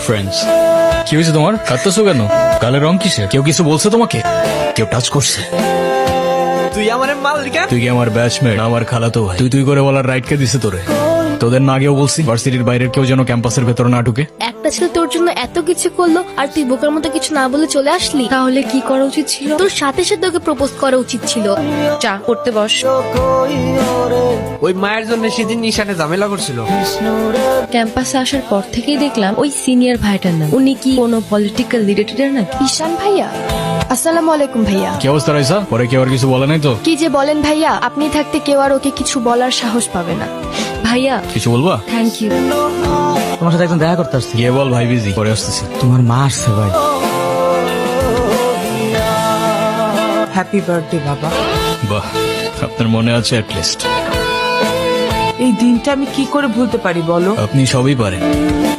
Friends, কি হয়েছে তোমার? কাঁদতেছো কেন? গালের রং কিসে? কেউ কিছু বলছে তোমাকে? কেউ টাচ করছে? তুই আমার মালিকা? তুই কি আমার ব্যাচমেট? আমার খালাতো ভাই। তুই করে বলার রাইট কে দিছে তোরে? তোদের না আগেও বলছি ভার্সিটির বাইরের কেউ যেন ক্যাম্পাসের ভেতর না ঢুকে। একটা ছেলে তোর জন্য এত কিছু করলো আর তুই বোকার মতো কিছু না বলে চলে আসলি। তাহলে কি করা উচিত ছিল? তোর সাথে সাথে ওকে প্রপোজ করা উচিত ছিল। চা করতে বস। ওই মায়ের জন্য সেদিন নিশানে ঝামেলা করছিল। ক্যাম্পাসে আসার পর থেকেই দেখলাম ওই সিনিয়র ভাইটার নাম। উনি কি কোনো পলিটিক্যাল রিলেটেড নাকি? ঈশান ভাইয়া, আসসালামু আলাইকুম ভাইয়া। কি অবস্থা রাইসা? পরে কেউ আর কিছু বলে নাই তো? কি যে বলেন ভাইয়া, আপনি থাকতে কেউ আর ওকে কিছু বলার সাহস পাবে না। ভাইয়া কিছু বলবা? Thank you. তোমার সাথে একদম দেখা করতে আসছি। গিয়ে বল ভাই বিজি, পরে আসতেছি। তোমার মা আসছে ভাই। হ্যাপি বার্থডে বাবা। বাহ, আপনার মনে আছে অ্যাটলিস্ট। এই দিনটা আমি কি করে ভুলতে পারি বলো? আপনি সবই পারেন।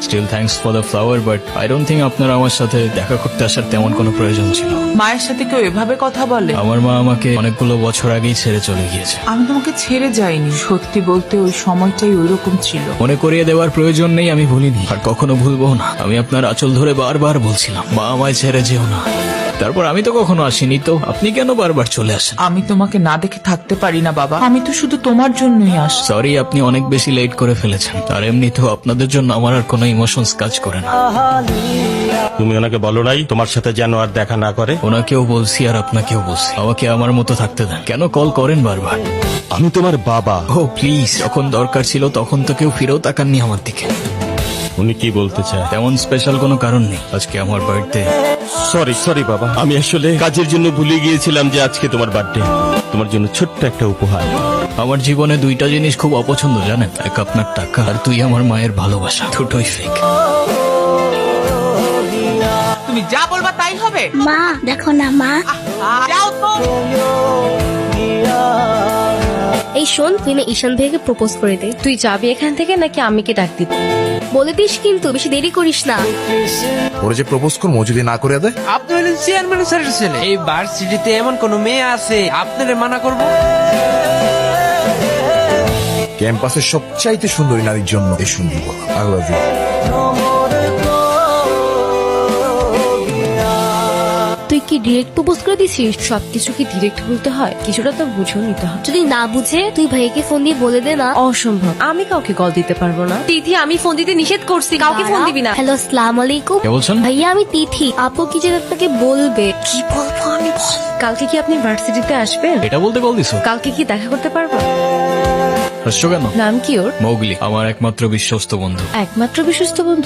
Still thanks for the flower, but I don't think আপনার আমার সাথে দেখা করতে আসার তেমন কোনো প্রয়োজন ছিল। মায়ের সাথে কেউ এভাবে কথা বলে? আমার মা আমাকে অনেকগুলো বছর আগেই ছেড়ে চলে গিয়েছে। আমি তোমাকে ছেড়ে যাইনি, সত্যি বলতে ওই সময়টাই ওইরকম ছিল। মনে করিয়ে দেওয়ার প্রয়োজন নেই, আমি ভুলিনি আর কখনো ভুলবো না। আমি আপনার আঁচল ধরে বারবার বলছিলাম, মা আমায় ছেড়ে যেও না। তারপর আমি তো কখনো আসিনি, তো আপনি কেন বারবার চলে আসেন? আমি তোমাকে না দেখে থাকতে পারি না বাবা, আমি তো শুধু তোমার জন্যই আসি। সরি, আপনি অনেক বেশি লেট করে ফেলেছেন। আর এমনিতেও আপনাদের জন্য আমার আর কোনো ইমোশনস কাজ করে না। তুমি ওনাকে বলো নাই তোমার সাথে যেন আর দেখা না করে? ওনাকেও বলছি আর আপনাকেও বলছি, আমাকে আমার মতো থাকতে দেন। কেন কল করেন বারবার? আমি তোমার বাবা। ও প্লিজ, যখন দরকার ছিল তখন তো কেউ ফিরেও তাকাননি আমার দিকে। উনি কি বলতে চায়? তেমন স্পেশাল কোনো কারণ নেই, আজকে আমার বার্থডে। সরি বাবা, আমি আসলে কাজের জন্য ভুলে গিয়েছিলাম যে আজকে তোমার বার্থডে। তোমার জন্য ছোট্ট একটা উপহার। আমার জীবনে দুইটা জিনিস খুব অপছন্দ জানেন, এক আপনার টাকা আর তুই আমার মায়ের ভালোবাসা। দুটোই ফেক। তুমি যা বলবা তাই হবে। মা দেখো না মা। যাও তো। এই শোন, তুই না ঈশান ভাইকে প্রপোজ করে দে। তুই যাবি এখান থেকে নাকি আমিকে ডাক দিব? বলে দিস কিন্তু, বেশি দেরি করিস না। ওরা যে প্রপোজ করবো যদি না করে দেয়? আপনি হলেন চেয়ারম্যান স্যারের ছেলে। এই ভার্সিটিতে এমন কোন মেয়ে আছে আপনারে মানা করবো? ক্যাম্পাসের সবচাইতে সুন্দরী নারীর জন্য এই সুন্দর আই লাভ ইউ। তুই কি ডিরেক্ট প্রপোজ করে দিছিস? সবকিছু কি ডিরেক্ট বলতে হয়? কিছুটা তো বুঝেও নিতে হয়। যদি না বুঝে তুই ভাইকে ফোন দিয়ে বলে দে না। অসম্ভব, আমি কাউকে কল দিতে পারবো না। তিথি, আমি ফোন দিতে নিষেধ করছি, কাউকে ফোন দিবি না। হ্যালো, আসসালামু আলাইকুম। কে বলছেন? ভাইয়া আমি তিথি। আপু কি যেন আপনাকে বলবে। কি বলবো আমি? কালকে কি আপনি ভার্সিটিতে আসবেন? এটা বলতে কল দিছো? কালকে কি দেখা করতে পারবো? হাসছো কেন? নাম কি ওর? মৌগলি, আমার একমাত্র বিশ্বস্ত বন্ধু। একমাত্র বিশ্বস্ত বন্ধু?